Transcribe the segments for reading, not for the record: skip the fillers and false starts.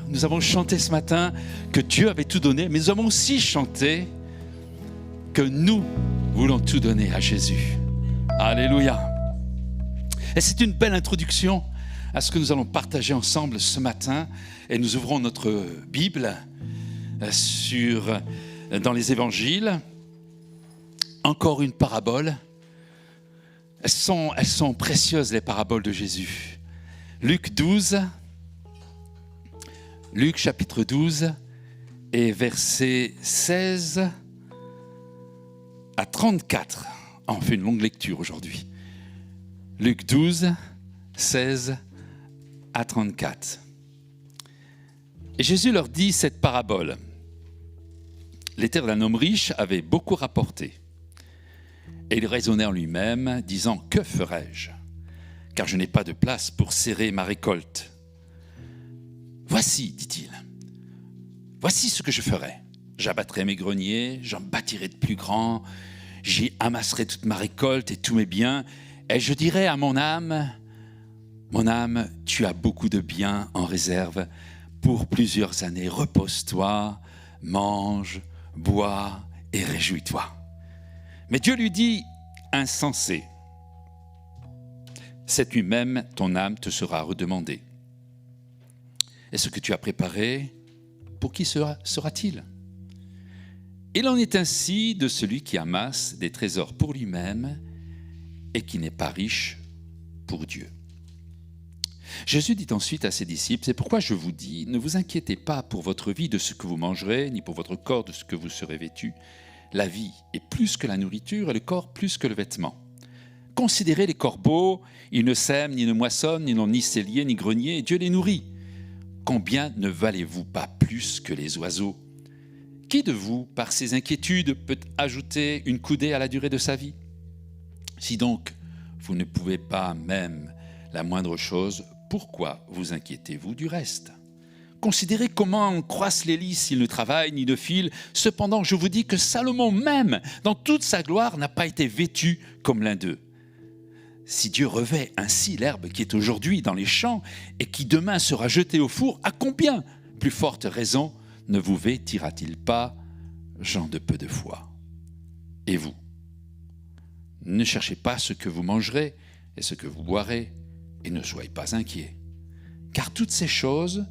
nous avons chanté ce matin que Dieu avait tout donné, mais nous avons aussi chanté que nous voulons tout donner à Jésus. Alléluia. Et c'est une belle introduction à ce que nous allons partager ensemble ce matin. Et nous ouvrons notre Bible dans les évangiles. Encore une parabole. Elles sont précieuses, les paraboles de Jésus. Luc chapitre 12 et versets 16 à 34. On fait une longue lecture aujourd'hui. Luc 12, 16 à 34. Et Jésus leur dit cette parabole. Les terres d'un homme riche avaient beaucoup rapporté. Et il raisonnait en lui-même, disant « Que ferai-je ? Car je n'ai pas de place pour serrer ma récolte. » Voici, dit-il, voici ce que je ferai. J'abattrai mes greniers, j'en bâtirai de plus grands, j'y amasserai toute ma récolte et tous mes biens, et je dirai à mon âme, tu as beaucoup de biens en réserve pour plusieurs années. Repose-toi, mange, bois et réjouis-toi. Mais Dieu lui dit, insensé, cette nuit même, ton âme te sera redemandée. Et ce que tu as préparé, pour qui sera-t-il ? Il en est ainsi de celui qui amasse des trésors pour lui-même et qui n'est pas riche pour Dieu. Jésus dit ensuite à ses disciples, c'est pourquoi je vous dis, ne vous inquiétez pas pour votre vie de ce que vous mangerez, ni pour votre corps de ce que vous serez vêtus. La vie est plus que la nourriture et le corps plus que le vêtement. Considérez les corbeaux, ils ne sèment, ni ne moissonnent, ni n'ont ni cellier, ni grenier, et Dieu les nourrit. Combien ne valez-vous pas plus que les oiseaux ? Qui de vous, par ses inquiétudes, peut ajouter une coudée à la durée de sa vie ? Si donc vous ne pouvez pas même la moindre chose, pourquoi vous inquiétez-vous du reste ? Considérez comment croissent les lys s'ils ne travaillent ni ne filent. Cependant, je vous dis que Salomon même, dans toute sa gloire, n'a pas été vêtu comme l'un d'eux. Si Dieu revêt ainsi l'herbe qui est aujourd'hui dans les champs et qui demain sera jetée au four, à combien plus forte raison ne vous vêtira-t-il pas, gens de peu de foi ? Et vous ? Ne cherchez pas ce que vous mangerez et ce que vous boirez, et ne soyez pas inquiets. Car toutes ces choses,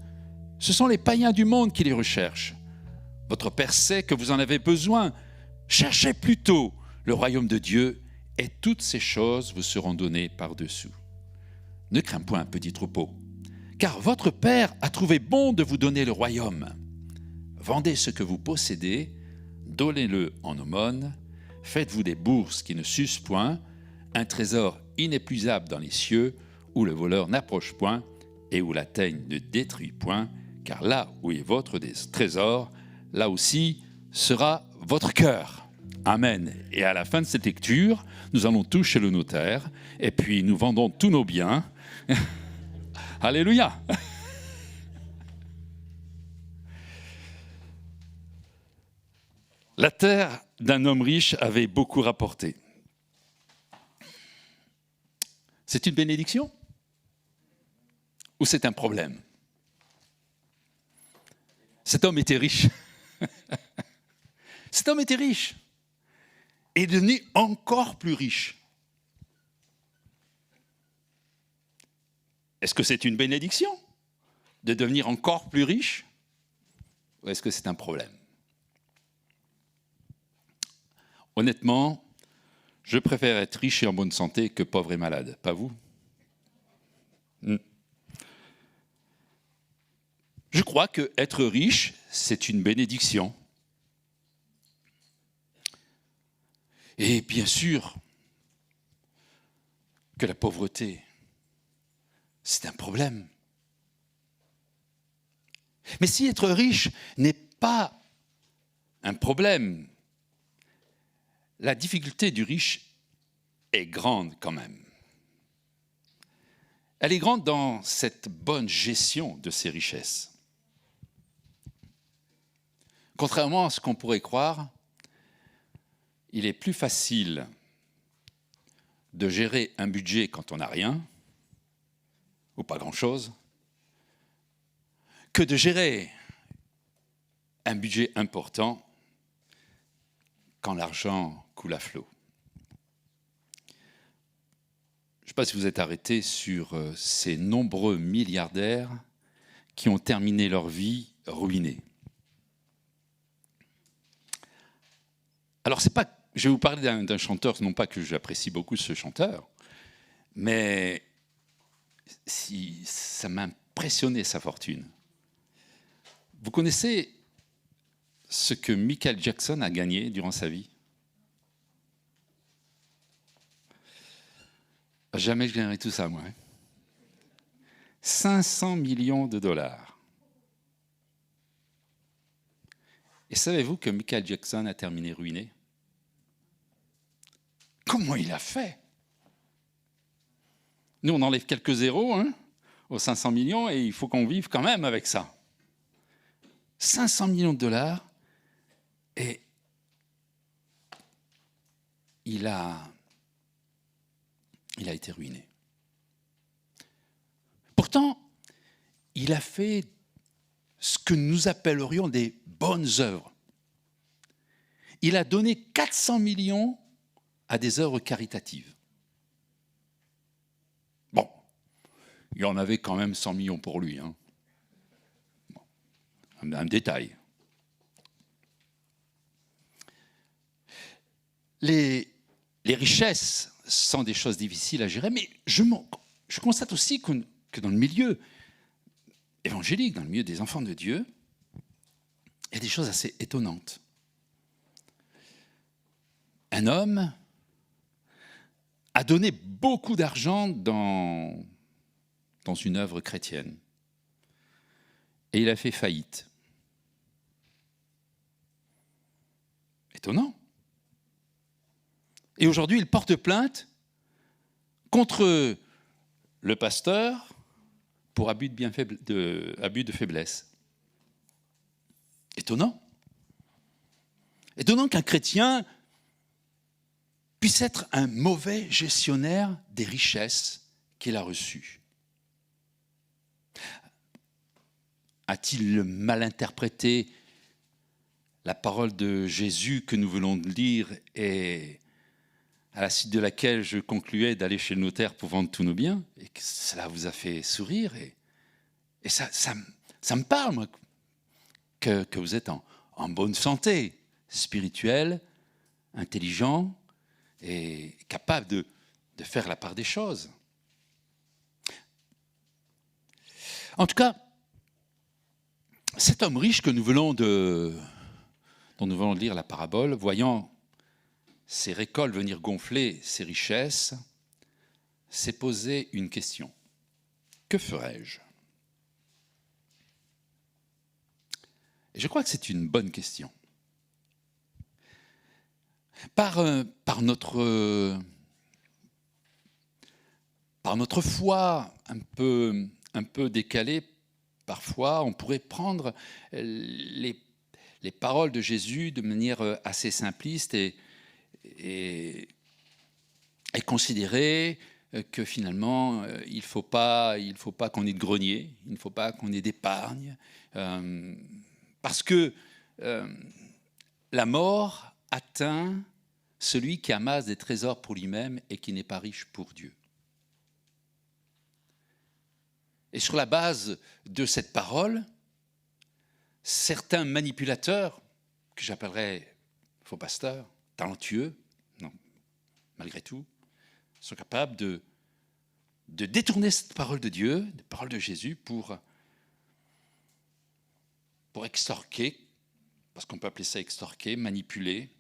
ce sont les païens du monde qui les recherchent. Votre Père sait que vous en avez besoin. Cherchez plutôt le royaume de Dieu, et toutes ces choses vous seront données par-dessous. Ne crains point, petit troupeau, car votre Père a trouvé bon de vous donner le royaume. Vendez ce que vous possédez, donnez-le en aumône, faites-vous des bourses qui ne s'usent point, un trésor inépuisable dans les cieux, où le voleur n'approche point et où la teigne ne détruit point, car là où est votre trésor, là aussi sera votre cœur. Amen. Et à la fin de cette lecture, nous allons tous chez le notaire, et puis nous vendons tous nos biens. Alléluia. La terre d'un homme riche avait beaucoup rapporté. C'est une bénédiction ? Ou c'est un problème ? Cet homme était riche. Cet homme était riche. Et est devenu encore plus riche. Est-ce que c'est une bénédiction de devenir encore plus riche ? Ou est-ce que c'est un problème ? Honnêtement, je préfère être riche et en bonne santé que pauvre et malade. Pas vous ? Je crois qu'être riche, c'est une bénédiction. Et bien sûr que la pauvreté, c'est un problème. Mais si être riche n'est pas un problème, la difficulté du riche est grande quand même. Elle est grande dans cette bonne gestion de ses richesses. Contrairement à ce qu'on pourrait croire, il est plus facile de gérer un budget quand on n'a rien, ou pas grand-chose, que de gérer un budget important quand l'argent coule à flot. Je ne sais pas si vous êtes arrêté sur ces nombreux milliardaires qui ont terminé leur vie ruinés. Alors, c'est pas, je vais vous parler d'un chanteur, non pas que j'apprécie beaucoup ce chanteur, mais ça m'a impressionné sa fortune. Vous connaissez ce que Michael Jackson a gagné durant sa vie? Jamais je gagnerai tout ça, moi. 500 millions de dollars. Et savez-vous que Michael Jackson a terminé ruiné? Comment il a fait? Nous, on enlève quelques zéros aux 500 millions et il faut qu'on vive quand même avec ça. 500 millions de dollars et il a été ruiné. Pourtant, il a fait ce que nous appellerions des bonnes œuvres. Il a donné 400 millions à des œuvres caritatives. Bon, il y en avait quand même 100 millions pour lui. Bon, un détail. Les richesses sont des choses difficiles à gérer, mais je constate aussi que dans le milieu évangélique, dans le milieu des enfants de Dieu, il y a des choses assez étonnantes. Un homme a donné beaucoup d'argent dans une œuvre chrétienne et il a fait faillite. Étonnant. Et aujourd'hui, il porte plainte contre le pasteur pour abus de faiblesse. Étonnant. Étonnant qu'un chrétien puisse être un mauvais gestionnaire des richesses qu'il a reçues. A-t-il mal interprété la parole de Jésus que nous venons de lire et à la suite de laquelle je concluais d'aller chez le notaire pour vendre tous nos biens, et que cela vous a fait sourire, et ça me parle, moi, que vous êtes en bonne santé spirituelle, intelligent et capable de faire la part des choses. En tout cas, cet homme riche dont nous venons de lire la parabole, voyant ses récoltes venir gonfler ses richesses, s'est posé une question. Que ferai-je? Et je crois que c'est une bonne question. Par notre foi un peu décalée, parfois, on pourrait prendre les paroles de Jésus de manière assez simpliste et considérer que finalement, il ne faut pas qu'on ait de grenier, il ne faut pas qu'on ait d'épargne, parce que la mort atteint celui qui amasse des trésors pour lui-même et qui n'est pas riche pour Dieu. Et sur la base de cette parole, certains manipulateurs, que j'appellerais faux pasteurs, talentueux, non, malgré tout, sont capables de détourner cette parole de Dieu, la parole de Jésus, pour extorquer, parce qu'on peut appeler ça extorquer, manipuler,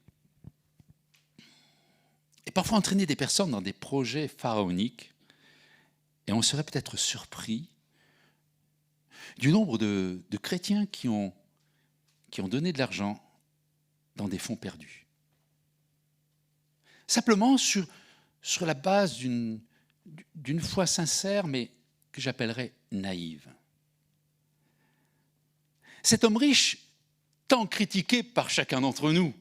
et parfois entraîner des personnes dans des projets pharaoniques. Et on serait peut-être surpris du nombre de chrétiens qui ont donné de l'argent dans des fonds perdus. Simplement sur la base d'une foi sincère, mais que j'appellerais naïve. Cet homme riche, tant critiqué par chacun d'entre nous,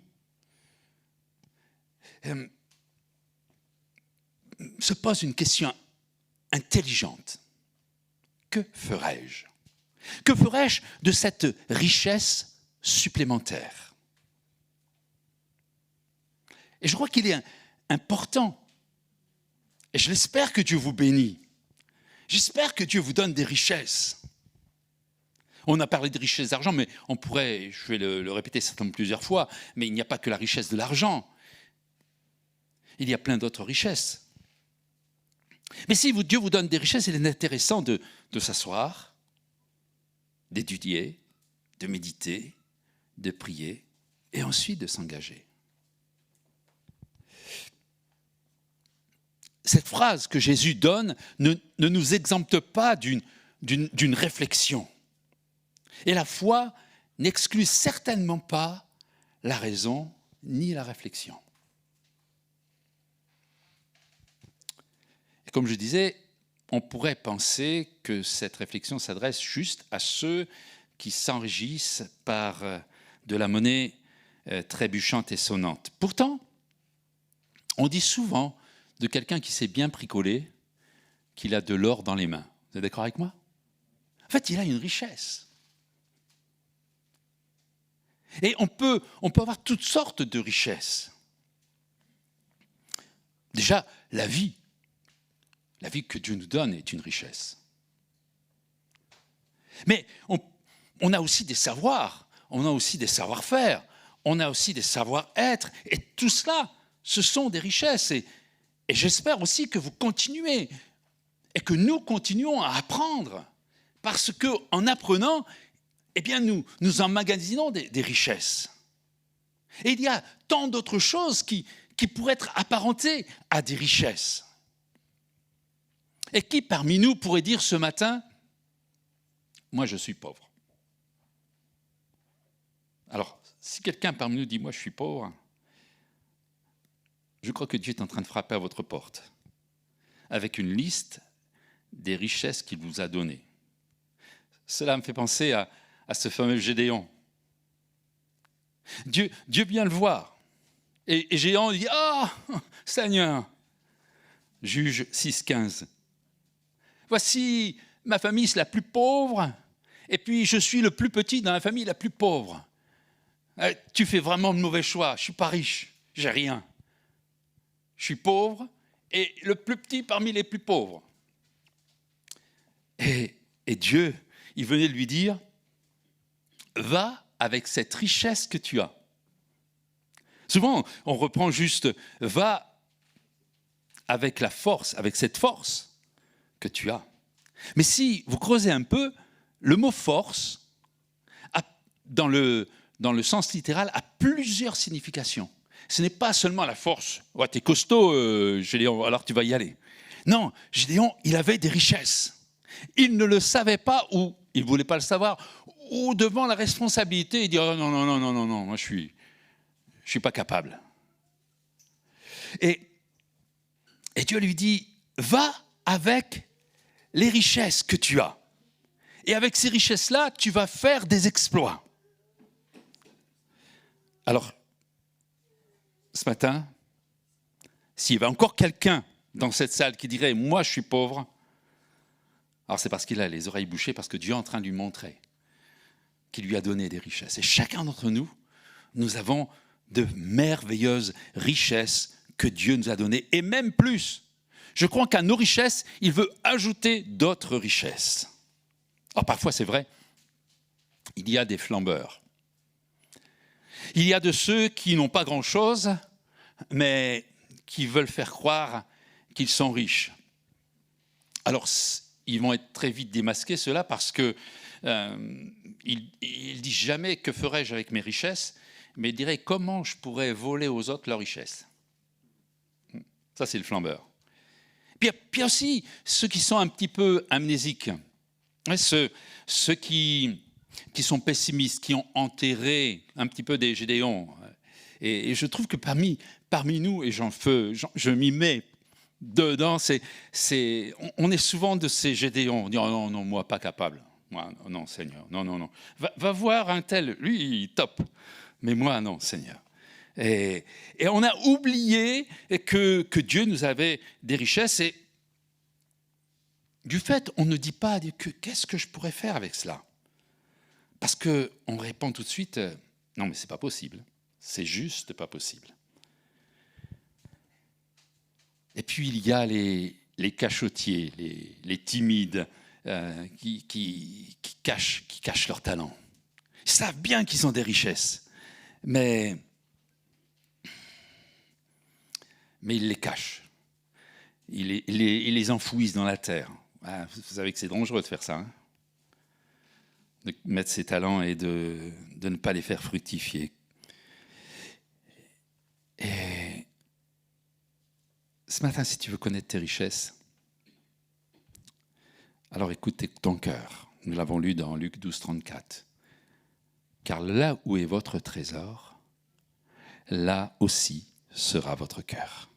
se pose une question intelligente. Que ferai-je? Que ferais-je de cette richesse supplémentaire? Et je crois qu'il est important, et je l'espère que Dieu vous bénit. J'espère que Dieu vous donne des richesses. On a parlé de richesse d'argent, mais on pourrait, je vais le répéter certainement plusieurs fois, mais il n'y a pas que la richesse de l'argent. Il y a plein d'autres richesses. Mais si Dieu vous donne des richesses, il est intéressant de s'asseoir, d'étudier, de méditer, de prier et ensuite de s'engager. Cette phrase que Jésus donne ne nous exempte pas d'une réflexion. Et la foi n'exclut certainement pas la raison ni la réflexion. Et comme je disais, on pourrait penser que cette réflexion s'adresse juste à ceux qui s'enrichissent par de la monnaie trébuchante et sonnante. Pourtant, on dit souvent de quelqu'un qui s'est bien bricolé qu'il a de l'or dans les mains. Vous êtes d'accord avec moi? En fait, il a une richesse. Et on peut avoir toutes sortes de richesses. Déjà, la vie que Dieu nous donne est une richesse. Mais on a aussi des savoirs, on a aussi des savoir-faire, on a aussi des savoir-être. Et tout cela, ce sont des richesses. Et j'espère aussi que vous continuez et que nous continuons à apprendre. Parce qu'en apprenant, eh bien, nous emmagasinons des richesses. Et il y a tant d'autres choses qui pourraient être apparentées à des richesses. Et qui parmi nous pourrait dire ce matin, moi je suis pauvre? Alors, si quelqu'un parmi nous dit, moi je suis pauvre, je crois que Dieu est en train de frapper à votre porte, avec une liste des richesses qu'il vous a données. Cela me fait penser à ce fameux Gédéon. Dieu vient le voir. Et Gédéon dit, ah, Seigneur, Juge 6,15. Voici, ma famille, c'est la plus pauvre, et puis je suis le plus petit dans la famille la plus pauvre. Tu fais vraiment de mauvais choix, je ne suis pas riche, j'ai rien. Je suis pauvre, et le plus petit parmi les plus pauvres. Et Dieu, il venait lui dire, va avec cette richesse que tu as. Souvent, on reprend juste, va avec la force, avec cette force que tu as. Mais si vous creusez un peu, le mot force, dans le sens littéral, a plusieurs significations. Ce n'est pas seulement la force. Ouais, t'es costaud, Gédéon, alors tu vas y aller. Non, Gédéon, il avait des richesses. Il ne le savait pas ou il ne voulait pas le savoir, ou devant la responsabilité, il dit oh, non, moi je suis pas capable. Et Dieu lui dit, va avec les richesses que tu as. Et avec ces richesses-là, tu vas faire des exploits. Alors, ce matin, s'il y avait encore quelqu'un dans cette salle qui dirait « moi je suis pauvre », alors c'est parce qu'il a les oreilles bouchées, parce que Dieu est en train de lui montrer qu'il lui a donné des richesses. Et chacun d'entre nous, nous avons de merveilleuses richesses que Dieu nous a données, et même plus. Je crois qu'à nos richesses, il veut ajouter d'autres richesses. Alors parfois, c'est vrai, il y a des flambeurs. Il y a de ceux qui n'ont pas grand-chose, mais qui veulent faire croire qu'ils sont riches. Alors, ils vont être très vite démasqués, ceux-là, parce qu'ils ne disent jamais « que ferais-je avec mes richesses ?» mais ils diraient « comment je pourrais voler aux autres leurs richesses ?» Ça, c'est le flambeur. Puis aussi, ceux qui sont un petit peu amnésiques, ceux qui sont pessimistes, qui ont enterré un petit peu des Gédéons. Et je trouve que parmi nous, et je m'y mets dedans, on est souvent de ces Gédéons. On dit oh non, moi pas capable. Moi, non, Seigneur, non. Va voir un tel, lui, top. Mais moi, non, Seigneur. Et on a oublié que Dieu nous avait des richesses. Et du fait, on ne dit pas qu'est-ce que je pourrais faire avec cela. Parce qu'on répond tout de suite, non mais c'est pas possible, c'est juste pas possible. Et puis il y a les cachotiers, les timides qui cachent leur talent. Ils savent bien qu'ils ont des richesses, mais ils les cachent. Ils les enfouissent dans la terre. Ah, vous savez que c'est dangereux de faire ça, hein, de mettre ses talents et de ne pas les faire fructifier. Et ce matin, si tu veux connaître tes richesses, alors écoute ton cœur. Nous l'avons lu dans Luc 12, 34. Car là où est votre trésor, là aussi sera votre cœur.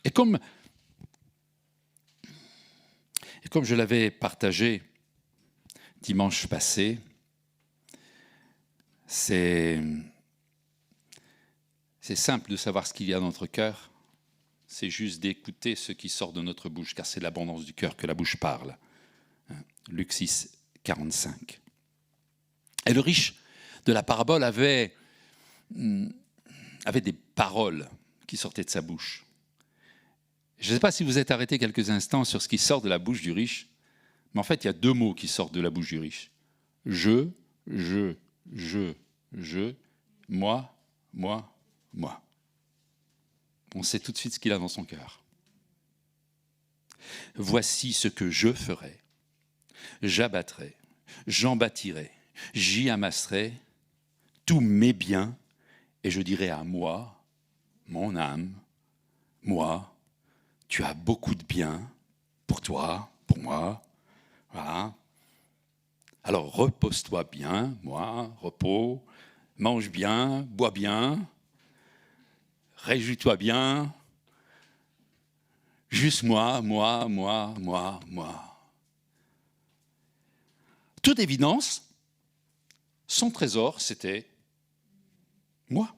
Et comme je l'avais partagé dimanche passé, c'est simple de savoir ce qu'il y a dans notre cœur. C'est juste d'écouter ce qui sort de notre bouche, car c'est de l'abondance du cœur que la bouche parle. Luc 6, 45. Et le riche de la parabole avait des paroles qui sortaient de sa bouche. Je ne sais pas si vous êtes arrêté quelques instants sur ce qui sort de la bouche du riche, mais en fait, il y a deux mots qui sortent de la bouche du riche. Je, moi. On sait tout de suite ce qu'il a dans son cœur. Voici ce que je ferai. J'abattrai, j'en bâtirai, j'y amasserai tous mes biens, et je dirai à moi, mon âme, moi, tu as beaucoup de biens pour toi, pour moi, voilà. Alors repose-toi bien, moi, repos, mange bien, bois bien, réjouis-toi bien, juste moi. Toute évidence, son trésor, c'était moi,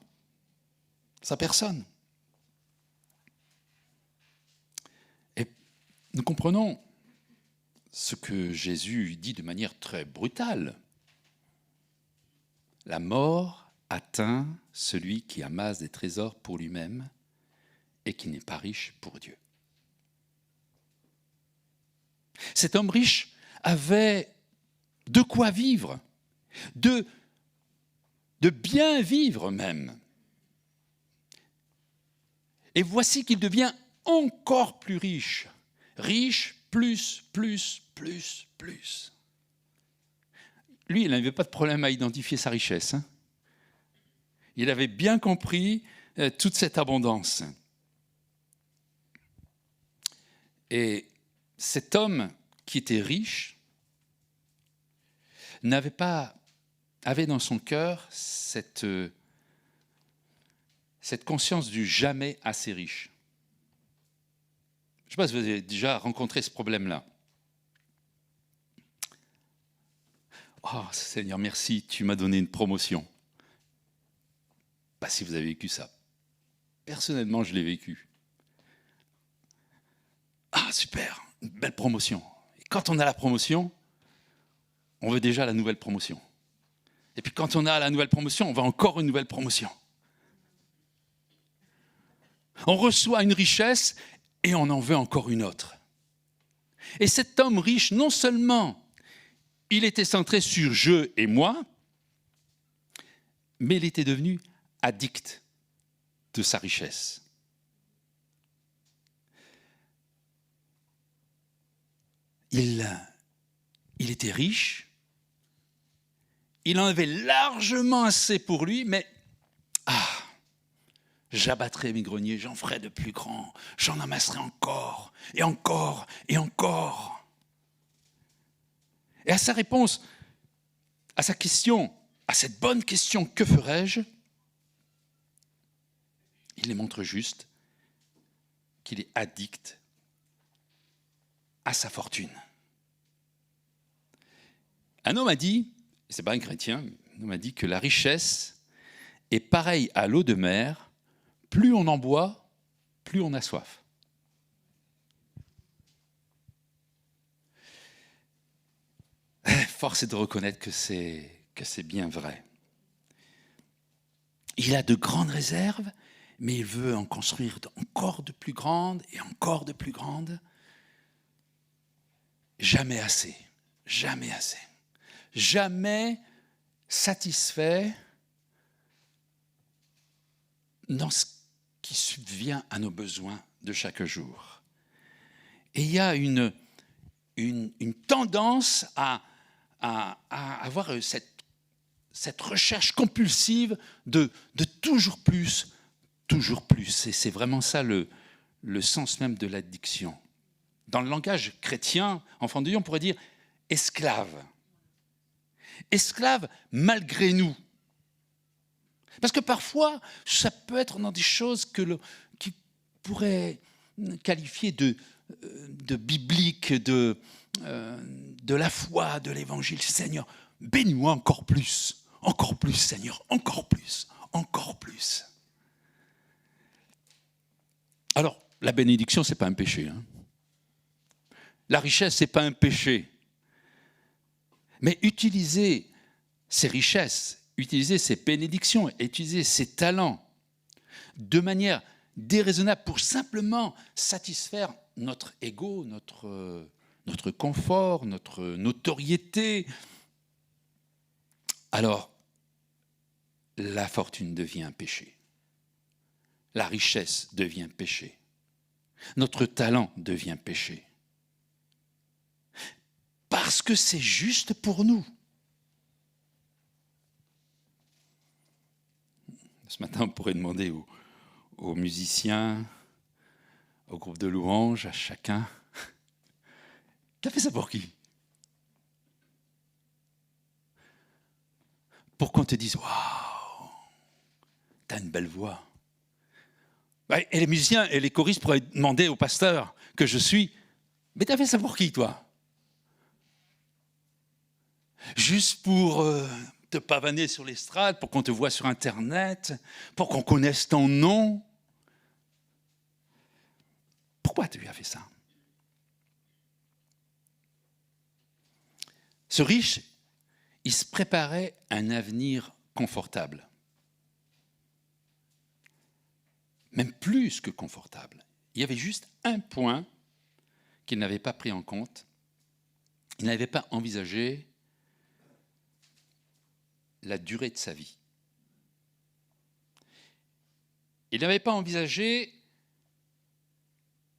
sa personne. Et nous comprenons ce que Jésus dit de manière très brutale. La mort atteint celui qui amasse des trésors pour lui-même et qui n'est pas riche pour Dieu. Cet homme riche avait de quoi vivre, de bien vivre même. Et voici qu'il devient encore plus riche. Riche, plus. Lui, il n'avait pas de problème à identifier sa richesse. Hein. Il avait bien compris toute cette abondance. Et cet homme qui était riche avait dans son cœur cette conscience du jamais assez riche. Je ne sais pas si vous avez déjà rencontré ce problème-là. Oh Seigneur, merci, tu m'as donné une promotion. Pas si vous avez vécu ça. Personnellement, je l'ai vécu. Ah super, une belle promotion. Et quand on a la promotion, on veut déjà la nouvelle promotion. Et puis quand on a la nouvelle promotion, on veut encore une nouvelle promotion. On reçoit une richesse et on en veut encore une autre. Et cet homme riche, non seulement il était centré sur je et moi, mais il était devenu addict de sa richesse. Il était riche, il en avait largement assez pour lui, mais j'abattrai mes greniers, j'en ferai de plus grands, j'en amasserai encore, et encore, et encore. Et à sa réponse, à sa question, à cette bonne question, que ferais-je ? Il les montre juste qu'il est addict à sa fortune. Un homme a dit, c'est pas un chrétien, un homme a dit que la richesse est pareille à l'eau de mer, plus on en boit, plus on a soif. force est de reconnaître que c'est bien vrai. Il a de grandes réserves, mais il veut en construire encore de plus grandes et encore de plus grandes. Jamais assez, jamais assez. Jamais satisfait dans ce qui subvient à nos besoins de chaque jour. Et il y a une tendance à avoir cette recherche compulsive de toujours plus, toujours plus. Et c'est vraiment ça le sens même de l'addiction. Dans le langage chrétien, enfant de Dieu, on pourrait dire esclave. Esclave malgré nous. Parce que parfois, ça peut être dans des choses qui pourraient qualifier de biblique, de la foi, de l'évangile. Seigneur, bénis-moi encore plus, Seigneur, encore plus, encore plus. Alors, la bénédiction, ce n'est pas un péché. Hein. La richesse, ce n'est pas un péché. Mais utiliser ces richesses, utiliser ces bénédictions, utiliser ces talents de manière déraisonnable pour simplement satisfaire notre ego, notre confort, notre notoriété, alors la fortune devient un péché. La richesse devient péché. Notre talent devient péché. Parce que c'est juste pour nous. Ce matin, on pourrait demander aux musiciens, au groupe de louanges, à chacun, t'as fait ça pour qui? Pour qu'on te dise, waouh, t'as une belle voix. Et les musiciens et les choristes pourraient demander au pasteur que je suis, mais t'as fait ça pour qui, toi? Juste pour te pavaner sur l'estrade, pour qu'on te voie sur Internet, pour qu'on connaisse ton nom. Pourquoi tu lui as fait ça? Ce riche, il se préparait un avenir confortable. Même plus que confortable. Il y avait juste un point qu'il n'avait pas pris en compte. Il n'avait pas envisagé la durée de sa vie. Il n'avait pas envisagé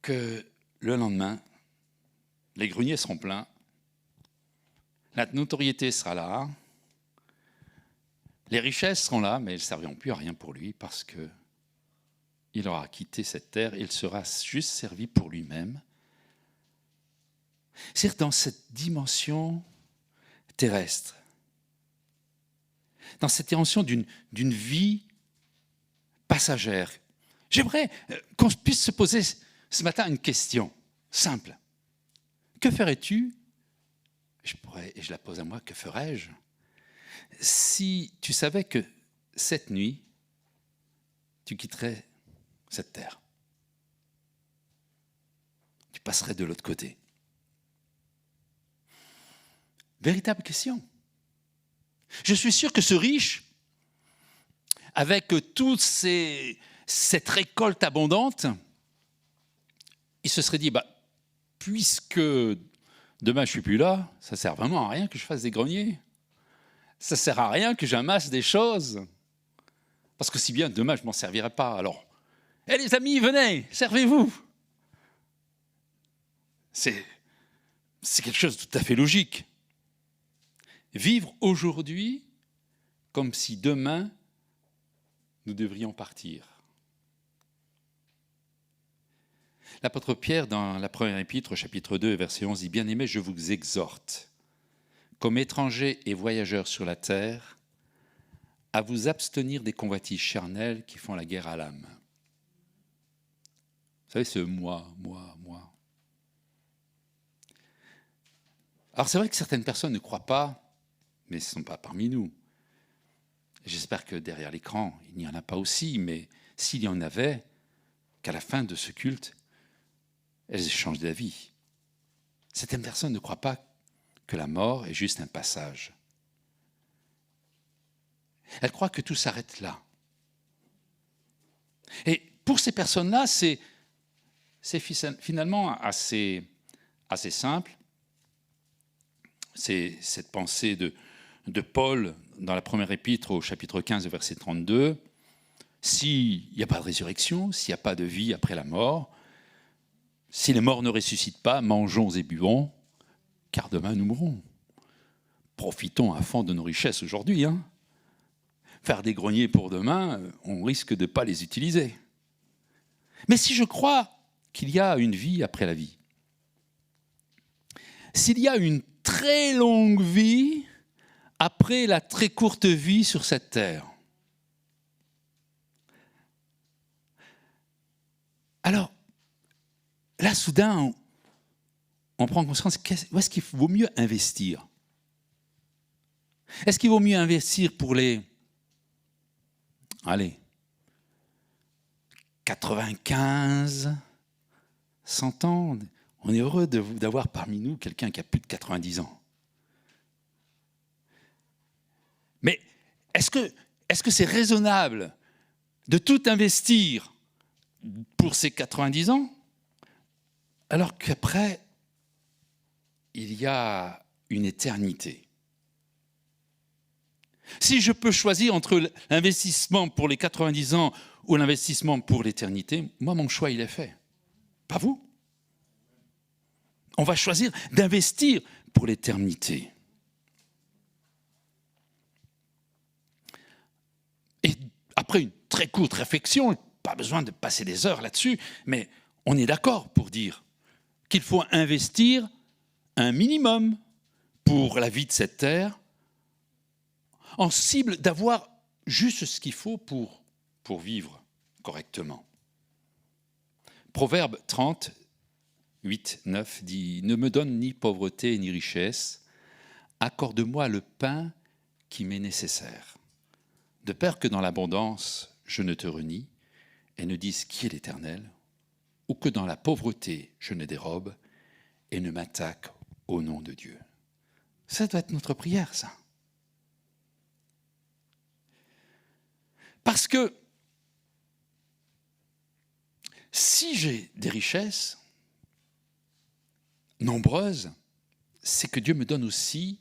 que le lendemain, les greniers seront pleins, la notoriété sera là, les richesses seront là, mais elles ne serviront plus à rien pour lui parce qu'il aura quitté cette terre et il sera juste servi pour lui-même. C'est-à-dire dans cette dimension terrestre, dans cette dimension d'une vie passagère. J'aimerais qu'on puisse se poser ce matin une question simple. Que ferais-tu, et je la pose à moi, que ferais-je si tu savais que cette nuit, tu quitterais cette terre? Tu passerais de l'autre côté. Véritable question. Je suis sûr que ce riche, avec toute cette récolte abondante, il se serait dit, puisque demain je ne suis plus là, ça ne sert vraiment à rien que je fasse des greniers. Ça ne sert à rien que j'amasse des choses. Parce que si bien demain je ne m'en servirai pas. Alors, les amis, venez, servez-vous. C'est quelque chose de tout à fait logique. Vivre aujourd'hui comme si demain nous devrions partir. L'apôtre Pierre, dans la première épître, chapitre 2, verset 11, dit « Bien-aimés, je vous exhorte, comme étrangers et voyageurs sur la terre, à vous abstenir des convoitises charnelles qui font la guerre à l'âme. » Vous savez, ce moi. Alors c'est vrai que certaines personnes ne croient pas, mais ce ne sont pas parmi nous. J'espère que derrière l'écran, il n'y en a pas aussi, mais s'il y en avait, qu'à la fin de ce culte, elles changent d'avis. Certaines personnes ne croient pas que la mort est juste un passage. Elle croit que tout s'arrête là. Et pour ces personnes-là, c'est finalement assez simple. C'est cette pensée de Paul dans la première épître au chapitre 15, verset 32. S'il n'y a pas de résurrection, s'il n'y a pas de vie après la mort, si les morts ne ressuscitent pas, mangeons et buvons, car demain nous mourrons. Profitons à fond de nos richesses aujourd'hui. Faire des greniers pour demain, on risque de ne pas les utiliser. Mais si je crois qu'il y a une vie après la vie, s'il y a une très longue vie après la très courte vie sur cette terre, alors là, soudain, on prend conscience, où est-ce qu'il vaut mieux investir? Est-ce qu'il vaut mieux investir pour les 95, 100 ans? On est heureux d'avoir parmi nous quelqu'un qui a plus de 90 ans. Mais est-ce que c'est raisonnable de tout investir pour ces 90 ans, alors qu'après, il y a une éternité? Si je peux choisir entre l'investissement pour les 90 ans ou l'investissement pour l'éternité, moi, mon choix, il est fait. Pas vous. On va choisir d'investir pour l'éternité. Et après une très courte réflexion, pas besoin de passer des heures là-dessus, mais on est d'accord pour dire qu'il faut investir un minimum pour la vie de cette terre, en cible d'avoir juste ce qu'il faut pour vivre correctement. Proverbe 30, 8, 9 dit « Ne me donne ni pauvreté ni richesse, accorde-moi le pain qui m'est nécessaire, de peur que dans l'abondance je ne te renie et ne dise qui est l'Éternel, ou que dans la pauvreté je ne dérobe et ne m'attaque au nom de Dieu. » Ça doit être notre prière, ça. Parce que si j'ai des richesses nombreuses, c'est que Dieu me donne aussi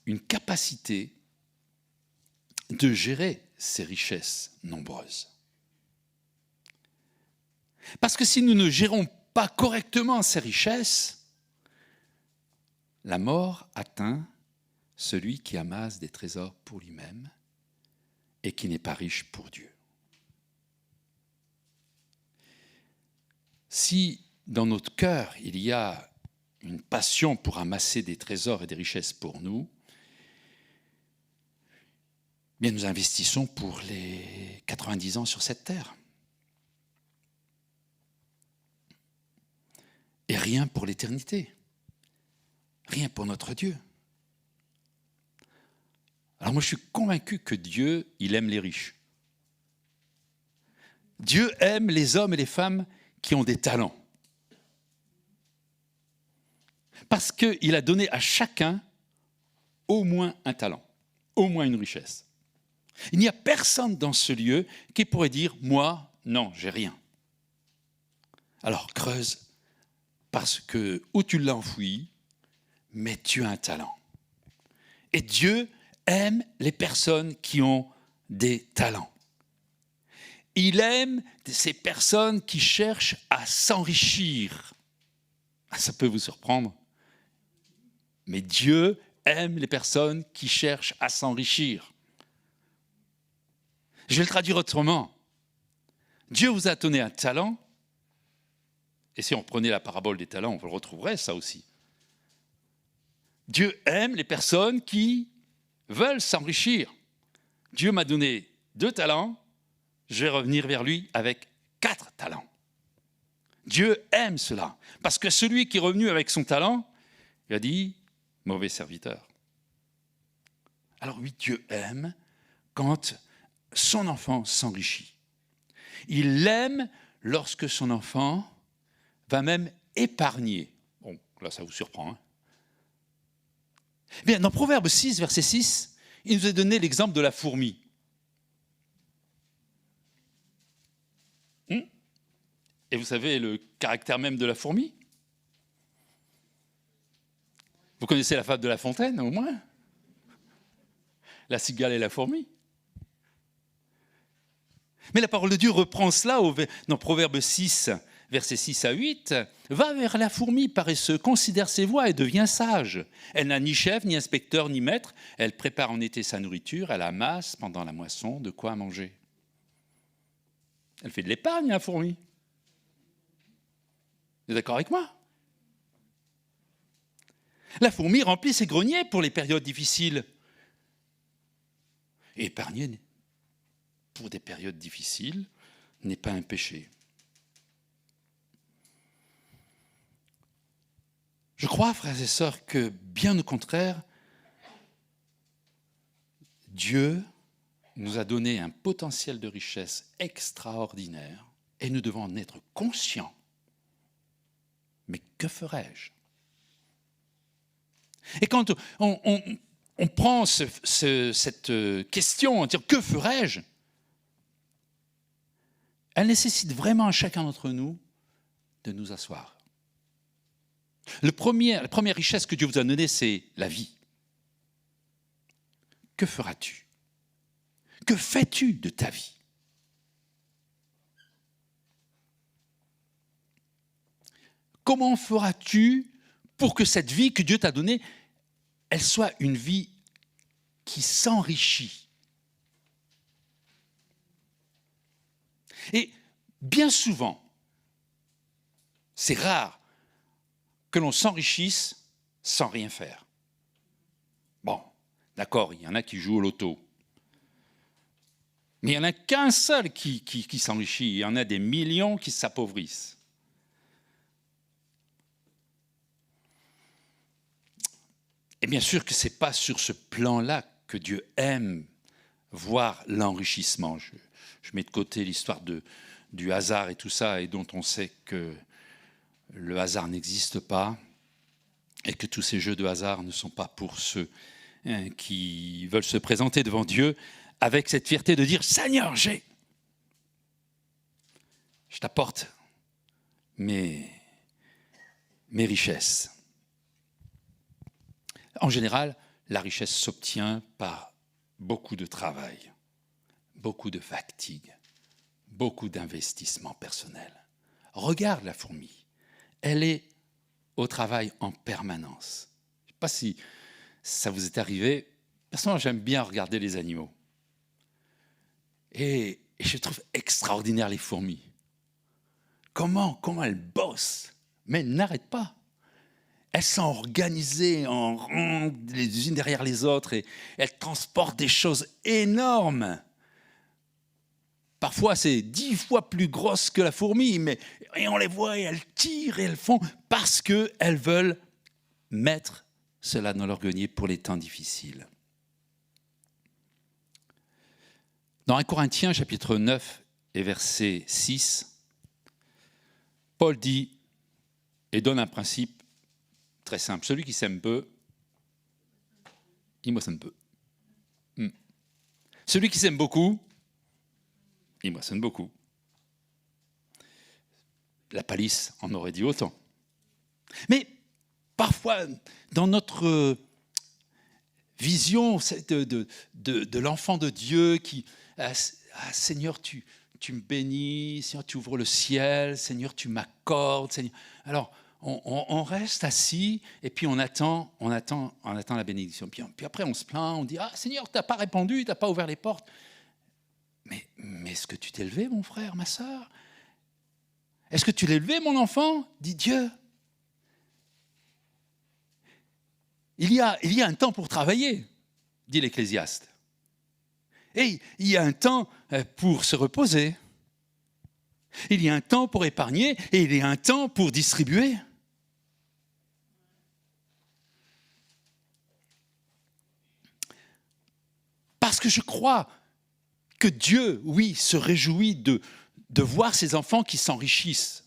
une capacité de gérer ces richesses nombreuses. Parce que si nous ne gérons pas correctement ces richesses, la mort atteint celui qui amasse des trésors pour lui-même et qui n'est pas riche pour Dieu. Si dans notre cœur, il y a une passion pour amasser des trésors et des richesses pour nous, bien nous investissons pour les 90 ans sur cette terre. Et rien pour l'éternité. Rien pour notre Dieu. Alors moi, je suis convaincu que Dieu, il aime les riches. Dieu aime les hommes et les femmes qui ont des talents. Parce qu'il a donné à chacun au moins un talent, au moins une richesse. Il n'y a personne dans ce lieu qui pourrait dire « moi, non, j'ai rien ». Alors creuse, parce que où tu l'as enfoui, mais tu as un talent. Et Dieu aime les personnes qui ont des talents. Il aime ces personnes qui cherchent à s'enrichir. Ça peut vous surprendre, mais Dieu aime les personnes qui cherchent à s'enrichir. Je vais le traduire autrement. Dieu vous a donné un talent, et si on prenait la parabole des talents, on le retrouverait ça aussi. Dieu aime les personnes qui veulent s'enrichir. Dieu m'a donné 2 talents, je vais revenir vers lui avec 4 talents. Dieu aime cela, parce que celui qui est revenu avec son talent, il a dit « mauvais serviteur ». Alors oui, Dieu aime quand son enfant s'enrichit. Il l'aime lorsque son enfant va même épargner. Bon, là ça vous surprend, hein ? Bien, dans Proverbe 6, verset 6, il nous a donné l'exemple de la fourmi. Et vous savez le caractère même de la fourmi? Vous connaissez la fable de La Fontaine, au moins? La cigale et la fourmi. Mais la parole de Dieu reprend cela dans Proverbe 6, versets 6 à 8. « Va vers la fourmi paresseuse, considère ses voies et devient sage. Elle n'a ni chef, ni inspecteur, ni maître. Elle prépare en été sa nourriture, elle amasse pendant la moisson de quoi manger. » Elle fait de l'épargne, la fourmi. Vous êtes d'accord avec moi? La fourmi remplit ses greniers pour les périodes difficiles. Et épargner pour des périodes difficiles n'est pas un péché. Je crois, frères et sœurs, que bien au contraire, Dieu nous a donné un potentiel de richesse extraordinaire et nous devons en être conscients. Mais que ferais-je? Et quand on prend cette question, dire que ferais-je? Elle nécessite vraiment à chacun d'entre nous de nous asseoir. La première richesse que Dieu vous a donnée, c'est la vie. Que feras-tu? Que fais-tu de ta vie? Comment feras-tu pour que cette vie que Dieu t'a donnée, elle soit une vie qui s'enrichit? Et bien souvent, c'est rare que l'on s'enrichisse sans rien faire. Bon, d'accord, il y en a qui jouent au loto. Mais il n'y en a qu'un seul qui s'enrichit. Il y en a des millions qui s'appauvrissent. Et bien sûr que ce n'est pas sur ce plan-là que Dieu aime voir l'enrichissement. Je mets de côté l'histoire du hasard et tout ça, et dont on sait que le hasard n'existe pas, et que tous ces jeux de hasard ne sont pas pour ceux qui veulent se présenter devant Dieu avec cette fierté de dire « Seigneur, je t'apporte mes richesses ». En général, la richesse s'obtient par beaucoup de travail, beaucoup de fatigue, beaucoup d'investissement personnel. Regarde la fourmi, elle est au travail en permanence. Je ne sais pas si ça vous est arrivé. Personnellement, j'aime bien regarder les animaux. Et je trouve extraordinaire les fourmis. Comment elles bossent, mais elles n'arrêtent pas. Elles sont organisées en rang, les unes derrière les autres, et elles transportent des choses énormes. Parfois, c'est 10 fois plus grosse que la fourmi, et on les voit, et elles tirent, et elles font, parce qu'elles veulent mettre cela dans leur grenier pour les temps difficiles. Dans 1 Corinthiens, chapitre 9 et verset 6, Paul dit et donne un principe très simple. Celui qui sème peu, il moissonne peu. Celui qui sème beaucoup, il moissonne beaucoup. La palisse en aurait dit autant. Mais parfois, dans notre vision de l'enfant de Dieu qui... Seigneur, tu me bénis, Seigneur, tu ouvres le ciel, Seigneur, tu m'accordes. Seigneur. Alors, on reste assis et puis on attend la bénédiction. Puis après, on se plaint, on dit « Ah, Seigneur, tu n'as pas répondu, tu n'as pas ouvert les portes. » Mais est-ce que tu t'es levé, mon frère, ma sœur? Est-ce que tu l'es levé, mon enfant? Dit Dieu. Il y a un temps pour travailler, dit l'Ecclésiaste. Et il y a un temps pour se reposer. Il y a un temps pour épargner et il y a un temps pour distribuer. Parce que je crois que Dieu, oui, se réjouit de voir ses enfants qui s'enrichissent.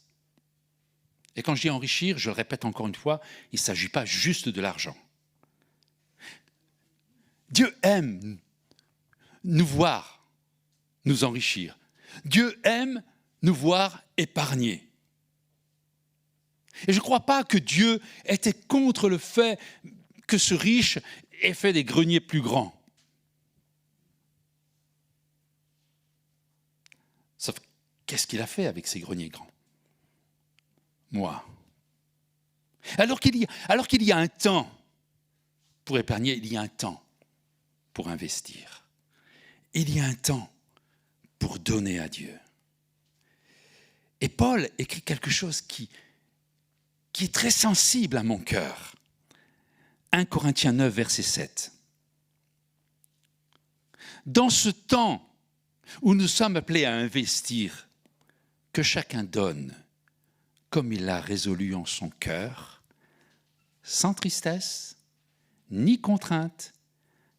Et quand je dis enrichir, je le répète encore une fois, il ne s'agit pas juste de l'argent. Dieu aime nous voir nous enrichir. Dieu aime nous voir épargnés. Et je ne crois pas que Dieu était contre le fait que ce riche ait fait des greniers plus grands. Sauf, qu'est-ce qu'il a fait avec ces greniers grands? Moi. Alors qu'il y a un temps pour épargner, il y a un temps pour investir. Il y a un temps pour donner à Dieu. Et Paul écrit quelque chose qui est très sensible à mon cœur. 1 Corinthiens 9, verset 7. Dans ce temps où nous sommes appelés à investir, que chacun donne comme il l'a résolu en son cœur, sans tristesse ni contrainte,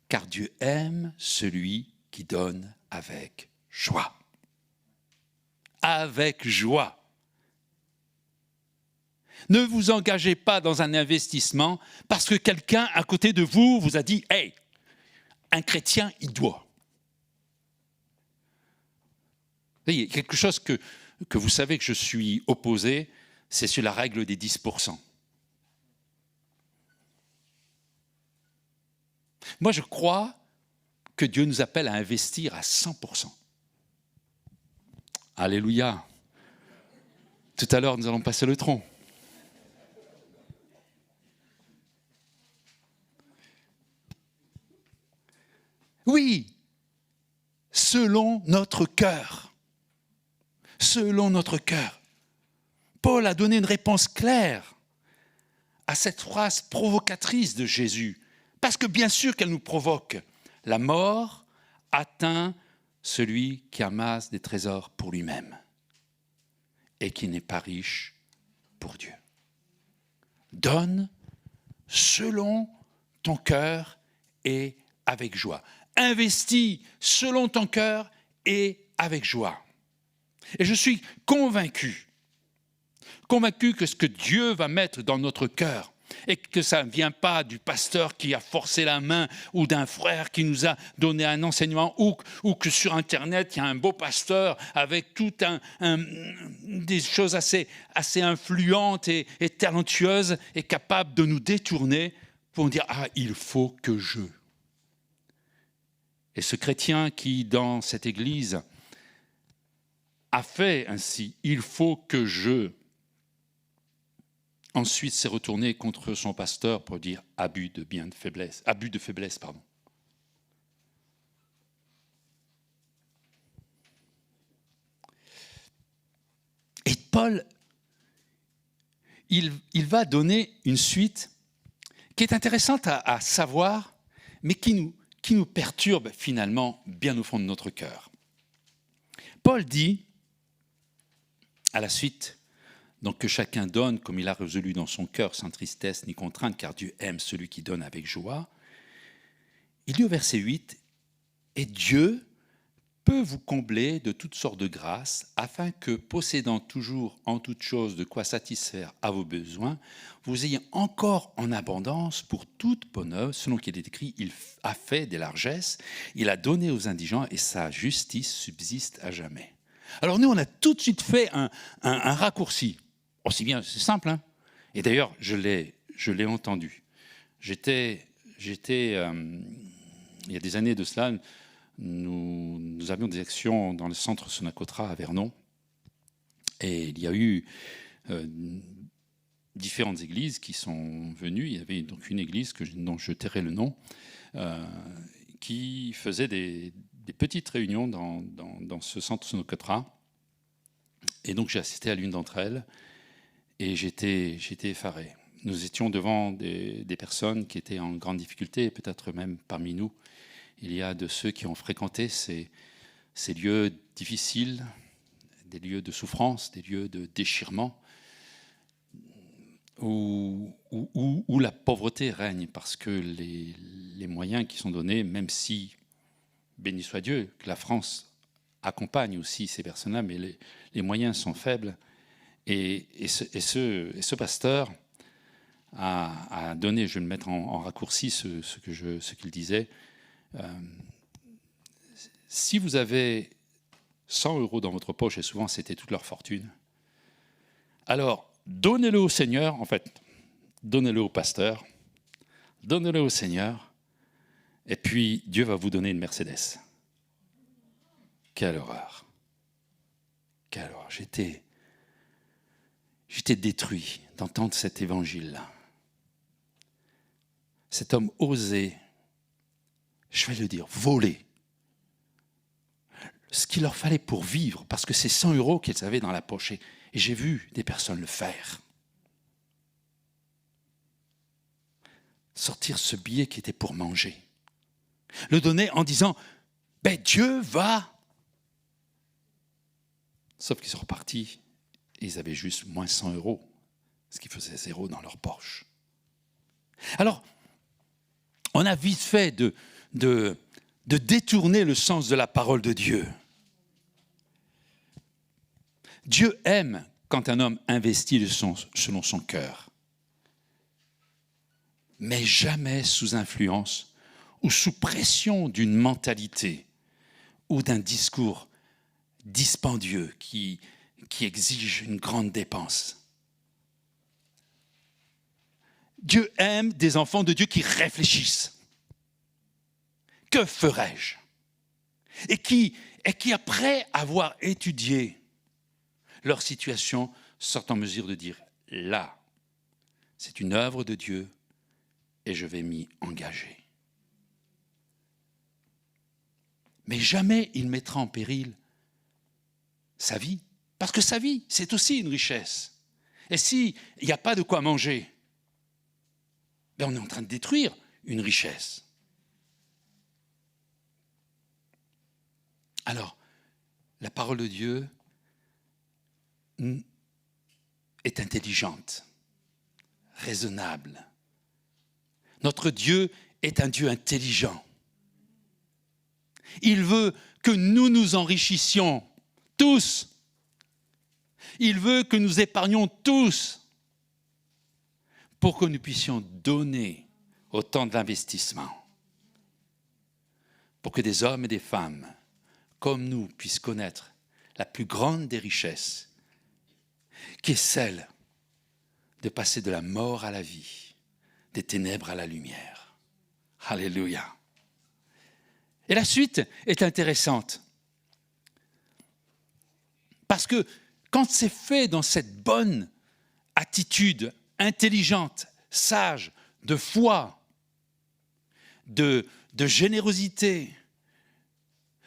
car Dieu aime celui qui donne avec joie. Avec joie. Ne vous engagez pas dans un investissement parce que quelqu'un à côté de vous vous a dit « Hey, un chrétien, il doit ». Il y a quelque chose que vous savez que je suis opposé, c'est sur la règle des 10%. Moi, je crois que Dieu nous appelle à investir à 100%. Alléluia. Tout à l'heure, nous allons passer le tronc. Oui, selon notre cœur. Selon notre cœur. Paul a donné une réponse claire à cette phrase provocatrice de Jésus. Parce que bien sûr qu'elle nous provoque. La mort atteint celui qui amasse des trésors pour lui-même et qui n'est pas riche pour Dieu. Donne selon ton cœur et avec joie. Investis selon ton cœur et avec joie. Et je suis convaincu que ce que Dieu va mettre dans notre cœur, et que ça ne vient pas du pasteur qui a forcé la main ou d'un frère qui nous a donné un enseignement ou que sur Internet, il y a un beau pasteur avec tout des choses assez influentes et talentueuses et capables de nous détourner pour nous dire « Ah, il faut que je ». Et ce chrétien qui, dans cette église, a fait ainsi « Il faut que je ». Ensuite, s'est retourné contre son pasteur pour dire abus de faiblesse. Et Paul, il va donner une suite qui est intéressante à savoir, mais qui nous perturbe finalement bien au fond de notre cœur. Paul dit, à la suite, donc que chacun donne comme il a résolu dans son cœur, sans tristesse ni contrainte, car Dieu aime celui qui donne avec joie. Il dit au verset 8, « Et Dieu peut vous combler de toutes sortes de grâces, afin que, possédant toujours en toutes choses de quoi satisfaire à vos besoins, vous ayez encore en abondance pour toute bonne œuvre, selon qu'il est écrit, il a fait des largesses, il a donné aux indigents, et sa justice subsiste à jamais. » Alors nous, on a tout de suite fait un raccourci. Aussi bien, c'est simple, hein. Et d'ailleurs, je l'ai entendu. J'étais, il y a des années de cela, nous avions des actions dans le centre Sonacotra à Vernon. Et il y a eu différentes églises qui sont venues. Il y avait donc une église dont je tairai le nom, qui faisait des petites réunions dans ce centre Sonacotra. Et donc j'ai assisté à l'une d'entre elles. Et j'étais effaré. Nous étions devant des personnes qui étaient en grande difficulté, peut-être même parmi nous. Il y a de ceux qui ont fréquenté ces lieux difficiles, des lieux de souffrance, des lieux de déchirement, où la pauvreté règne, parce que les moyens qui sont donnés, même si, béni soit Dieu, que la France accompagne aussi ces personnes-là, mais les moyens sont faibles. Et ce pasteur a donné, je vais le mettre en raccourci, ce qu'il disait, Si vous avez 100 € dans votre poche, et souvent c'était toute leur fortune, alors donnez-le au Seigneur, en fait, donnez-le au pasteur, donnez-le au Seigneur, et puis Dieu va vous donner une Mercedes. Quelle horreur! Quelle horreur! J'étais détruit d'entendre cet évangile-là. Cet homme osait, je vais le dire, voler ce qu'il leur fallait pour vivre, parce que c'est 100 € qu'ils avaient dans la poche. Et j'ai vu des personnes le faire. Sortir ce billet qui était pour manger. Le donner en disant, Dieu va. Sauf qu'ils sont repartis et ils avaient juste moins 100 €, ce qui faisait 0 dans leur poche. Alors, on a vite fait de détourner le sens de la parole de Dieu. Dieu aime quand un homme investit selon son cœur, mais jamais sous influence ou sous pression d'une mentalité ou d'un discours dispendieux qui exige une grande dépense. Dieu aime des enfants de Dieu qui réfléchissent. Que ferais-je? Et qui, après avoir étudié leur situation, sortent en mesure de dire, là, c'est une œuvre de Dieu et je vais m'y engager. Mais jamais il mettra en péril sa vie, parce que sa vie, c'est aussi une richesse. Et s'il n'y a pas de quoi manger, on est en train de détruire une richesse. Alors, la parole de Dieu est intelligente, raisonnable. Notre Dieu est un Dieu intelligent. Il veut que nous nous enrichissions tous. Il veut que nous épargnions tous pour que nous puissions donner autant d'investissement. Pour que des hommes et des femmes comme nous puissent connaître la plus grande des richesses, qui est celle de passer de la mort à la vie, des ténèbres à la lumière. Alléluia. Et la suite est intéressante. Parce que quand c'est fait dans cette bonne attitude intelligente, sage, de foi, de générosité,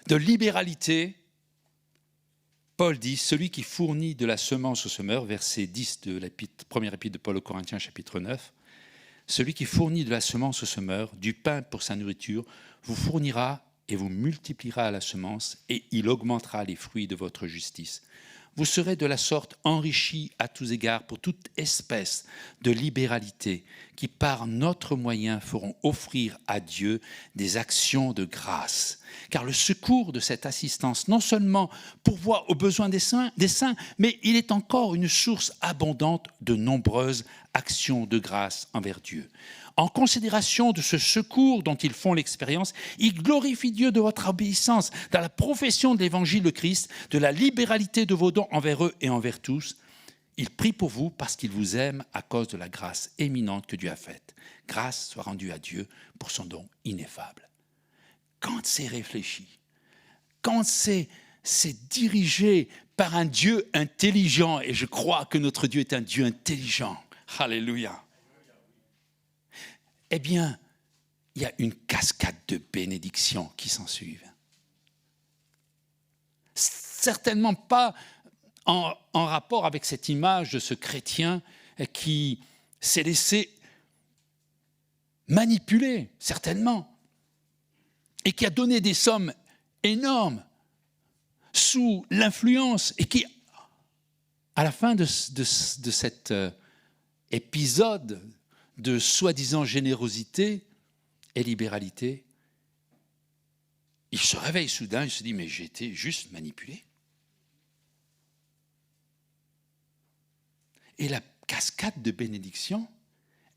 de libéralité, Paul dit, celui qui fournit de la semence au semeur, verset 10 de la première épître de Paul aux Corinthiens, chapitre 9, celui qui fournit de la semence au semeur, du pain pour sa nourriture, vous fournira et vous multipliera la semence, et il augmentera les fruits de votre justice. Vous serez de la sorte enrichis à tous égards pour toute espèce de libéralité qui, par notre moyen, feront offrir à Dieu des actions de grâce. Car le secours de cette assistance, non seulement pourvoit aux besoins des saints, mais il est encore une source abondante de nombreuses actions de grâce envers Dieu. En considération de ce secours dont ils font l'expérience, ils glorifient Dieu de votre obéissance, dans la profession de l'évangile de Christ, de la libéralité de vos dons envers eux et envers tous. Ils prient pour vous parce qu'ils vous aiment à cause de la grâce éminente que Dieu a faite. Grâce soit rendue à Dieu pour son don ineffable. Quand c'est réfléchi, quand c'est dirigé par un Dieu intelligent, et je crois que notre Dieu est un Dieu intelligent, alléluia, eh bien, il y a une cascade de bénédictions qui s'ensuivent. Certainement pas en rapport avec cette image de ce chrétien qui s'est laissé manipuler, certainement, et qui a donné des sommes énormes sous l'influence, et qui, à la fin de cet épisode de soi-disant générosité et libéralité, il se réveille soudain, il se dit, mais j'ai été juste manipulé. Et la cascade de bénédictions,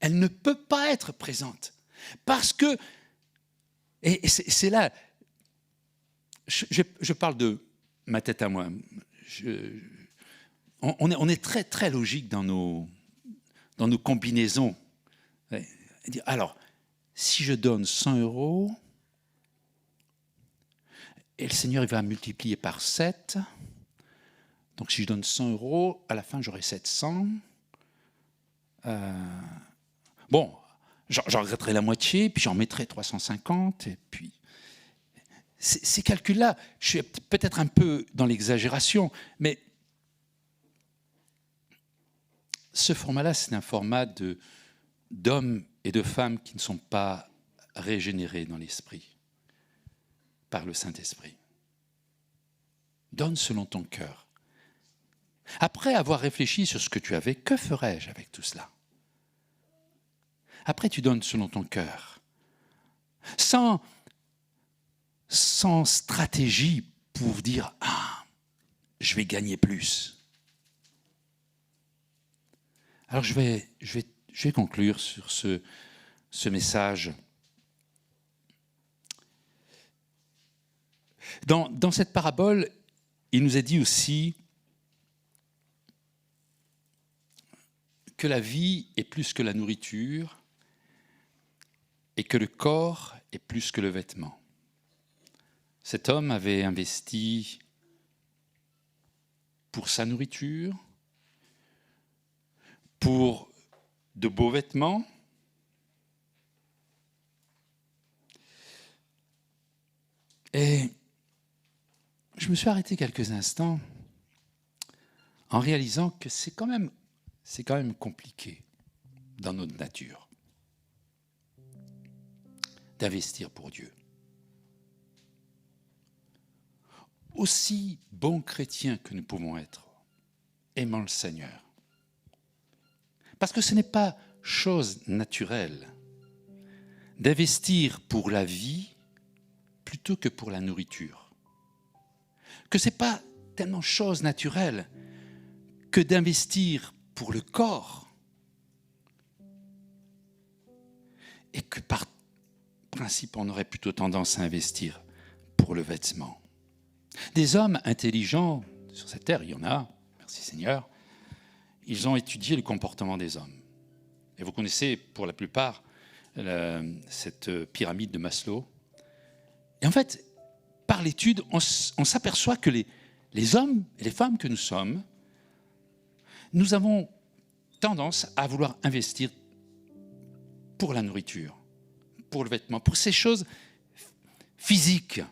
elle ne peut pas être présente. Parce que, Et c'est là, je parle de ma tête à moi. On est très, très logique dans nos combinaisons. Alors, si je donne 100 €, et le Seigneur il va multiplier par 7, donc si je donne 100 €, à la fin j'aurai 700. Bon, j'en regretterai la moitié, puis j'en mettrai 350, et puis... Ces calculs-là, je suis peut-être un peu dans l'exagération, mais ce format-là, c'est un format d'hommes et de femmes qui ne sont pas régénérés dans l'esprit, par le Saint-Esprit. Donne selon ton cœur. Après avoir réfléchi sur ce que tu avais, que ferais-je avec tout cela? Après, tu donnes selon ton cœur. Sans stratégie pour dire « Ah, je vais gagner plus ». Alors je vais conclure sur ce message. Dans cette parabole, il nous est dit aussi que la vie est plus que la nourriture et que le corps est plus que le vêtement. Cet homme avait investi pour sa nourriture, pour de beaux vêtements, et je me suis arrêté quelques instants en réalisant que c'est quand même compliqué dans notre nature d'investir pour Dieu. Aussi bons chrétiens que nous pouvons être, aimant le Seigneur. Parce que ce n'est pas chose naturelle d'investir pour la vie plutôt que pour la nourriture. Que ce n'est pas tellement chose naturelle que d'investir pour le corps et que par principe on aurait plutôt tendance à investir pour le vêtement. Des hommes intelligents, sur cette terre, il y en a, merci Seigneur, ils ont étudié le comportement des hommes. Et vous connaissez pour la plupart cette pyramide de Maslow. Et en fait, par l'étude, on s'aperçoit que les hommes et les femmes que nous sommes, nous avons tendance à vouloir investir pour la nourriture, pour le vêtement, pour ces choses physiques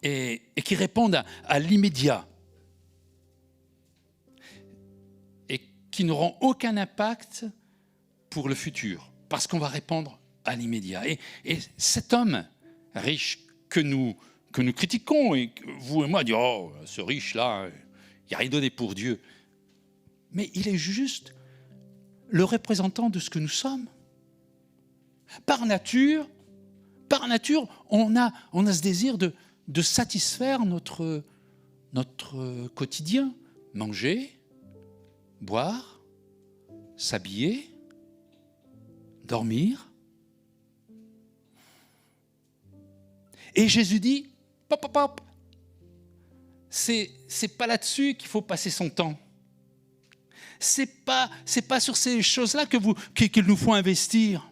et qui répondent à l'immédiat et qui n'auront aucun impact pour le futur, parce qu'on va répondre à l'immédiat. Et cet homme riche que nous critiquons, et que vous et moi disons, oh, ce riche-là, il n'a rien donné pour Dieu. Mais il est juste le représentant de ce que nous sommes. Par nature, on a ce désir de satisfaire notre quotidien. Manger, boire, s'habiller, dormir. Et Jésus dit, hop, c'est pas là-dessus qu'il faut passer son temps. C'est pas sur ces choses-là qu'il nous faut investir.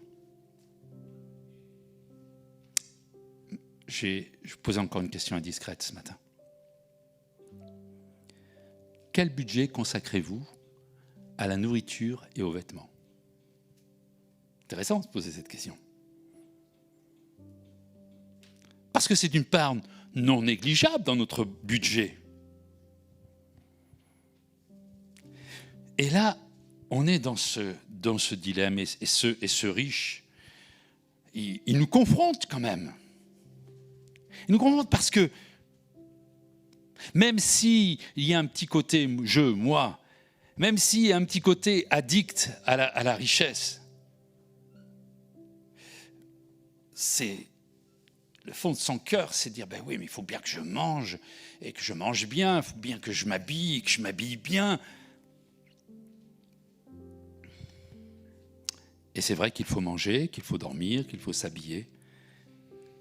Je pose encore une question indiscrète ce matin. Quel budget consacrez-vous à la nourriture et aux vêtements? Intéressant de se poser cette question. Parce que c'est d'une part non négligeable dans notre budget. Et là, on est dans ce dilemme, et ce riche, il nous confronte quand même. Il nous confronte parce que même s'il y a un petit côté moi, même s'il y a un petit côté addict à la richesse, c'est le fond de son cœur, c'est de dire, ben oui, mais il faut bien que je mange, et que je mange bien, il faut bien que je m'habille, et que je m'habille bien. Et c'est vrai qu'il faut manger, qu'il faut dormir, qu'il faut s'habiller.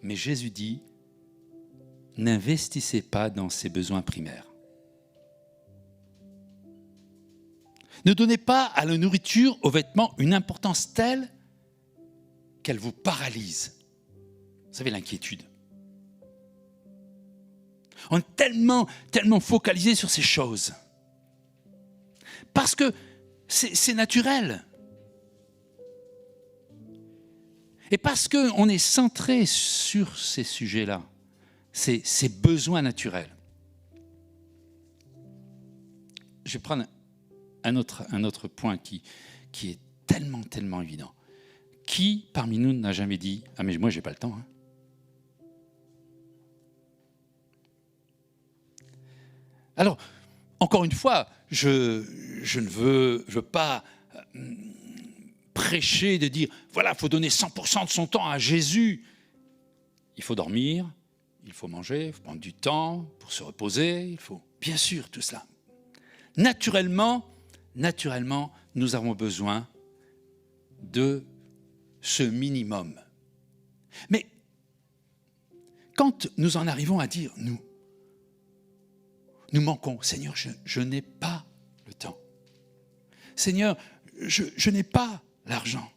Mais Jésus dit, n'investissez pas dans ses besoins primaires. Ne donnez pas à la nourriture, aux vêtements, une importance telle qu'elle vous paralyse. Vous savez, l'inquiétude. On est tellement focalisé sur ces choses. Parce que c'est naturel. Et parce qu'on est centré sur ces sujets-là, ces besoins naturels. Je vais prendre un autre point qui est tellement évident. Qui parmi nous n'a jamais dit « Ah mais moi j'ai pas le temps hein. ». Alors, encore une fois, je ne veux pas prêcher de dire « Voilà, il faut donner 100% de son temps à Jésus ». Il faut dormir, il faut manger, il faut prendre du temps pour se reposer, il faut bien sûr tout cela. Naturellement, nous avons besoin de ce minimum. Mais quand nous en arrivons à dire, nous manquons, Seigneur, je n'ai pas le temps. Seigneur, je n'ai pas l'argent.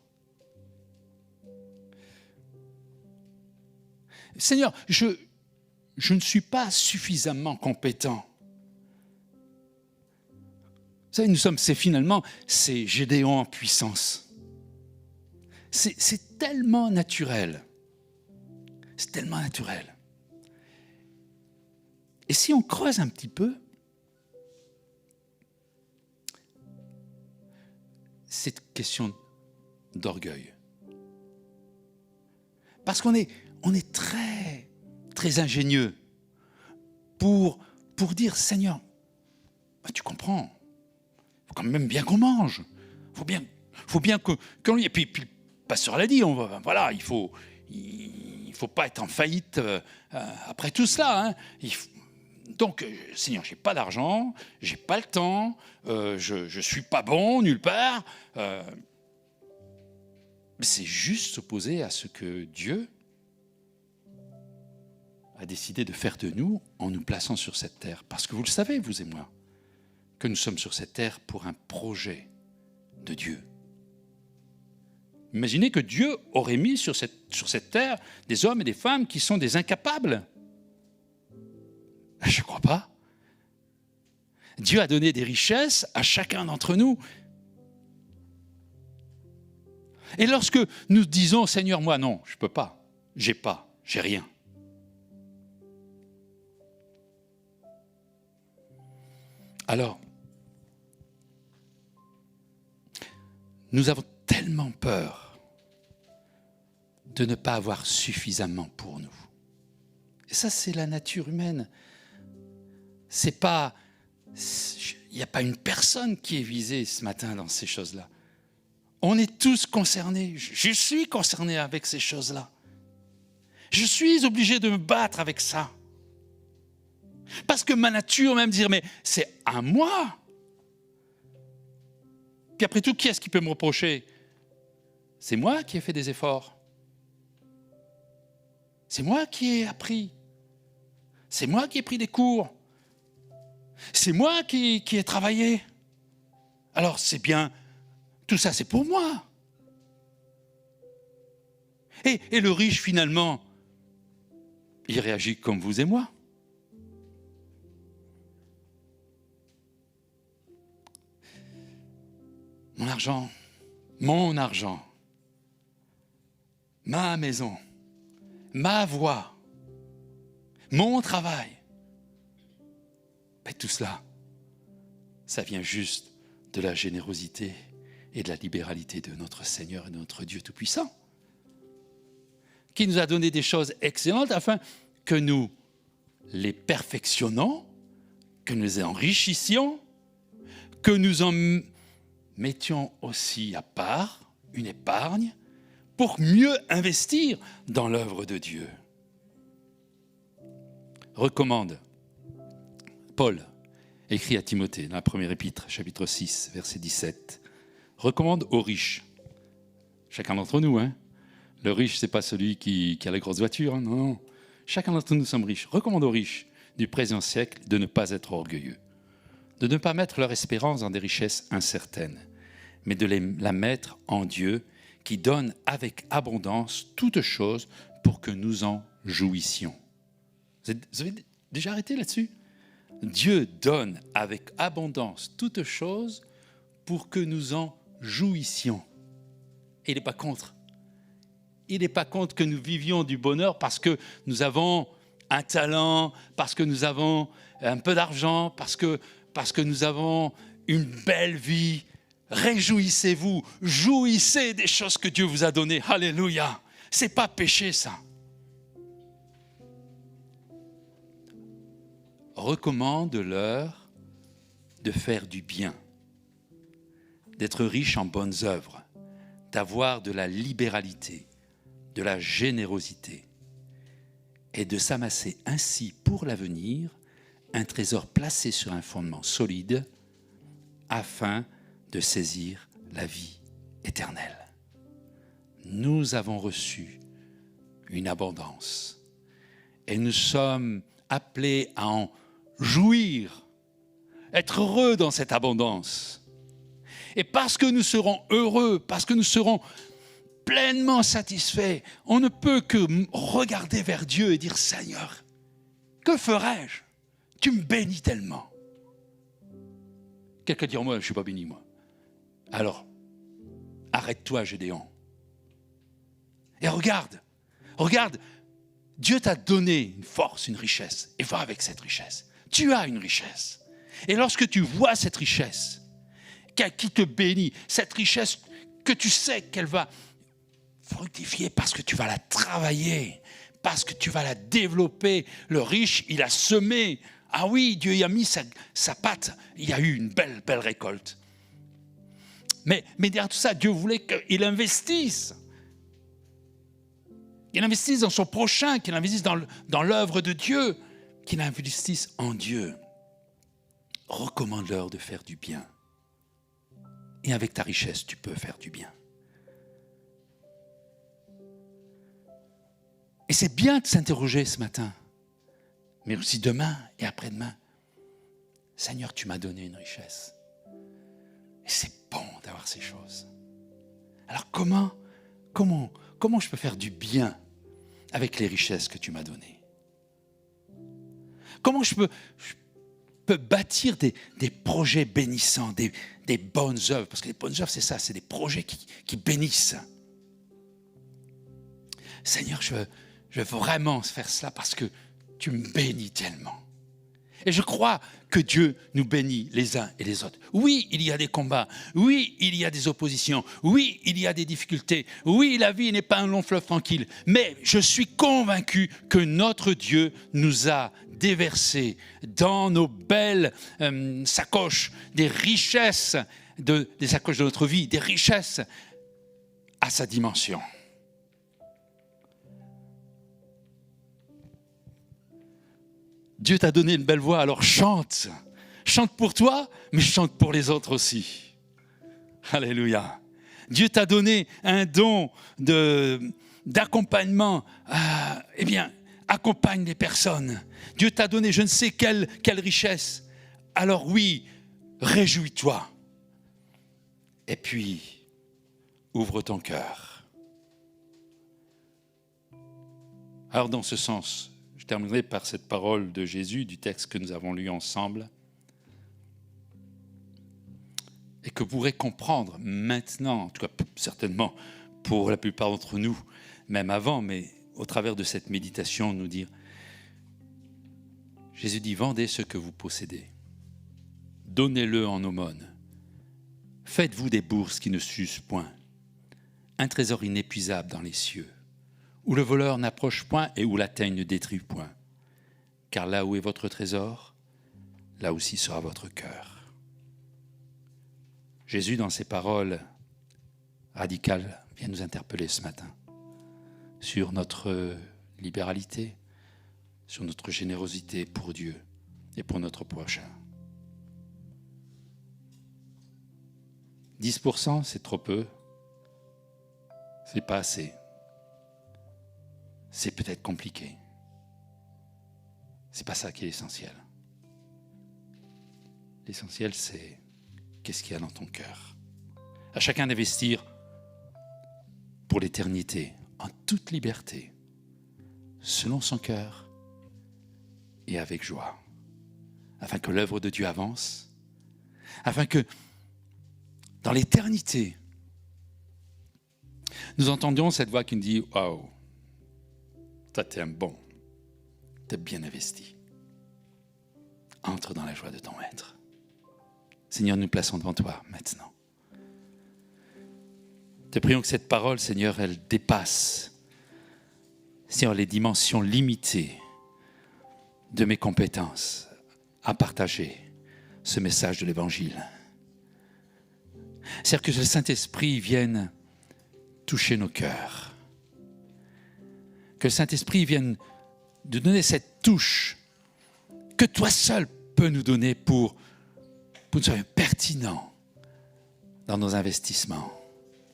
Seigneur, je ne suis pas suffisamment compétent. Vous savez, c'est Gédéon en puissance. C'est tellement naturel. C'est tellement naturel. Et si on creuse un petit peu, cette question d'orgueil. Parce qu'on est très ingénieux pour dire, Seigneur, tu comprends, il faut quand même bien qu'on mange, il faut bien qu'on lit. Et puis le pasteur l'a dit, voilà, il faut pas être en faillite après tout cela. Hein. Donc, Seigneur, j'ai pas d'argent, j'ai pas le temps, je suis pas bon nulle part. C'est juste s'opposer à ce que Dieu a décidé de faire de nous en nous plaçant sur cette terre. Parce que vous le savez, vous et moi, que nous sommes sur cette terre pour un projet de Dieu. Imaginez que Dieu aurait mis sur cette terre des hommes et des femmes qui sont des incapables. Je ne crois pas. Dieu a donné des richesses à chacun d'entre nous. Et lorsque nous disons, Seigneur, moi non, je ne peux pas, j'ai rien. Alors, nous avons tellement peur de ne pas avoir suffisamment pour nous. Et ça, c'est la nature humaine. Il n'y a pas une personne qui est visée ce matin dans ces choses-là. On est tous concernés. Je suis concerné avec ces choses-là. Je suis obligé de me battre avec ça. Parce que ma nature même dire, mais c'est à moi. Puis après tout, qui est-ce qui peut me reprocher? C'est moi qui ai fait des efforts. C'est moi qui ai appris. C'est moi qui ai pris des cours. C'est moi qui ai travaillé. Alors c'est bien, tout ça c'est pour moi. Et le riche finalement, il réagit comme vous et moi. Mon argent, ma maison, ma voix, mon travail. Et tout cela, ça vient juste de la générosité et de la libéralité de notre Seigneur et de notre Dieu Tout-Puissant, qui nous a donné des choses excellentes afin que nous les perfectionnons, que nous les enrichissions, que nous en mettions aussi à part une épargne pour mieux investir dans l'œuvre de Dieu. Recommande. Paul écrit à Timothée dans la première épître, chapitre 6, verset 17, recommande aux riches, chacun d'entre nous, Le riche, ce n'est pas celui qui a la grosse voiture. Hein, non. Chacun d'entre nous sommes riches. Recommande aux riches du présent siècle de ne pas être orgueilleux, de ne pas mettre leur espérance dans des richesses incertaines, mais de la mettre en Dieu qui donne avec abondance toutes choses pour que nous en jouissions. Vous avez déjà arrêté là-dessus? Dieu donne avec abondance toutes choses pour que nous en jouissions. Et il n'est pas contre. Il n'est pas contre que nous vivions du bonheur parce que nous avons un talent, parce que nous avons un peu d'argent, parce que nous avons une belle vie. Réjouissez-vous, jouissez des choses que Dieu vous a données. Alléluia. C'est pas péché ça. Recommande-leur de faire du bien, d'être riche en bonnes œuvres, d'avoir de la libéralité, de la générosité et de s'amasser ainsi pour l'avenir un trésor placé sur un fondement solide afin de saisir la vie éternelle. Nous avons reçu une abondance et nous sommes appelés à en jouir, être heureux dans cette abondance. Et parce que nous serons heureux, parce que nous serons pleinement satisfaits, on ne peut que regarder vers Dieu et dire « Seigneur, que ferais-je? Tu me bénis tellement. » Quelqu'un dit « Moi, je ne suis pas béni, moi. » Alors, arrête-toi, Gédéon. Et regarde, Dieu t'a donné une force, une richesse, et va avec cette richesse. Tu as une richesse. Et lorsque tu vois cette richesse, qui te bénit, cette richesse que tu sais qu'elle va fructifier parce que tu vas la travailler, parce que tu vas la développer. Le riche, il a semé. Ah oui, Dieu y a mis sa patte. Il y a eu une belle récolte. Mais derrière tout ça, Dieu voulait qu'il investisse. Qu'il investisse dans son prochain, qu'il investisse dans l'œuvre de Dieu, qu'il investisse en Dieu. Recommande-leur de faire du bien. Et avec ta richesse, tu peux faire du bien. Et c'est bien de s'interroger ce matin, mais aussi demain et après-demain. Seigneur, tu m'as donné une richesse. Et c'est bon d'avoir ces choses. Alors comment je peux faire du bien avec les richesses que tu m'as données? Comment je peux bâtir des projets bénissants, des bonnes œuvres? Parce que les bonnes œuvres, c'est ça, c'est des projets qui bénissent. Seigneur, je veux vraiment faire cela parce que tu me bénis tellement. Et je crois que Dieu nous bénit les uns et les autres. Oui, il y a des combats. Oui, il y a des oppositions. Oui, il y a des difficultés. Oui, la vie n'est pas un long fleuve tranquille. Mais je suis convaincu que notre Dieu nous a déversé dans nos belles sacoches des richesses, des sacoches de notre vie, des richesses à sa dimension. Dieu t'a donné une belle voix, alors chante. Chante pour toi, mais chante pour les autres aussi. Alléluia. Dieu t'a donné un don d'accompagnement. Eh bien, accompagne les personnes. Dieu t'a donné je ne sais quelle richesse. Alors oui, réjouis-toi. Et puis, ouvre ton cœur. Alors dans ce sens, je terminerai par cette parole de Jésus, du texte que nous avons lu ensemble, et que vous pourrez comprendre maintenant, en tout cas certainement pour la plupart d'entre nous, même avant, mais au travers de cette méditation, nous dire, Jésus dit, vendez ce que vous possédez, donnez-le en aumône, faites-vous des bourses qui ne s'usent point, un trésor inépuisable dans les cieux, où le voleur n'approche point et où la teigne ne détruit point. Car là où est votre trésor, là aussi sera votre cœur. Jésus, dans ses paroles radicales, vient nous interpeller ce matin sur notre libéralité, sur notre générosité pour Dieu et pour notre prochain. 10%, c'est trop peu, c'est pas assez. c'est peut-être compliqué. C'est pas ça qui est l'essentiel. L'essentiel, c'est qu'est-ce qu'il y a dans ton cœur. À chacun d'investir pour l'éternité, en toute liberté, selon son cœur et avec joie, afin que l'œuvre de Dieu avance, afin que dans l'éternité, nous entendions cette voix qui nous dit « Waouh, toi t'es un bon, t'es bien investi. Entre dans la joie de ton maître. » Seigneur, nous plaçons devant toi maintenant. Te prions que cette parole, Seigneur, elle dépasse, Seigneur, les dimensions limitées de mes compétences à partager ce message de l'Évangile. Seigneur, que le Saint-Esprit vienne toucher nos cœurs. Que le Saint-Esprit vienne nous donner cette touche que toi seul peux nous donner pour que nous soyons pertinents dans nos investissements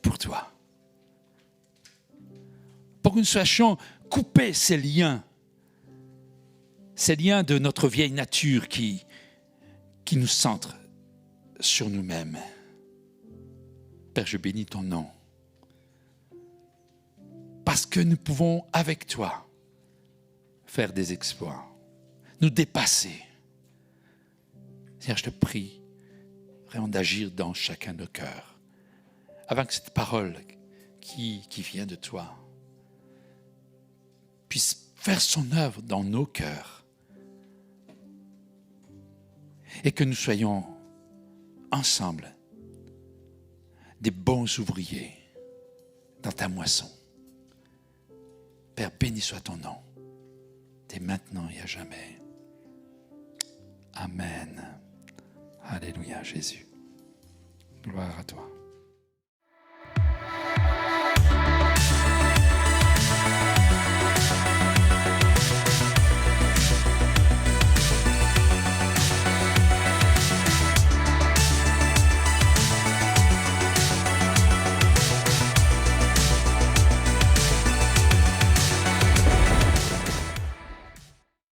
pour toi. Pour que nous sachions couper ces liens de notre vieille nature qui nous centrent sur nous-mêmes. Père, je bénis ton nom. Parce que nous pouvons, avec toi, faire des exploits, nous dépasser. Seigneur, je te prie vraiment d'agir dans chacun de nos cœurs, avant que cette parole qui vient de toi puisse faire son œuvre dans nos cœurs et que nous soyons ensemble des bons ouvriers dans ta moisson. Père, béni soit ton nom, dès maintenant et à jamais. Amen. Alléluia, Jésus. Gloire à toi.